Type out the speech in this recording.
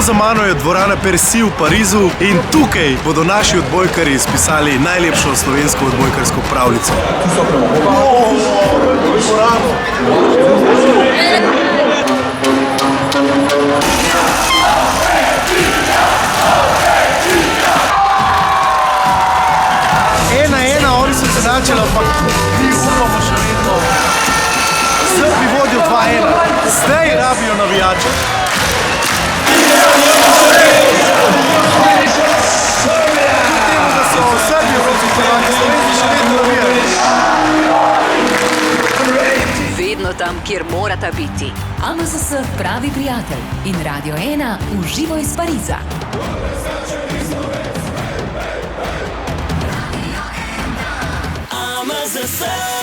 za mano je dvorana Persi v Parizu in tukaj bodo naši odbojkarji spisali najlepšo slovensko odbojkarsko pravljico. Oni so se načeli, ampak mi upamo še vedno. Srbi vodijo 2-1. Zdaj rabijo navijače. Da so Srbi evropski prvaki, Slovenci še vedno navijajo. Vedno tam, kjer morata biti. AMZS pravi prijatelj in Radio 1 v živo iz Pariza. AMZS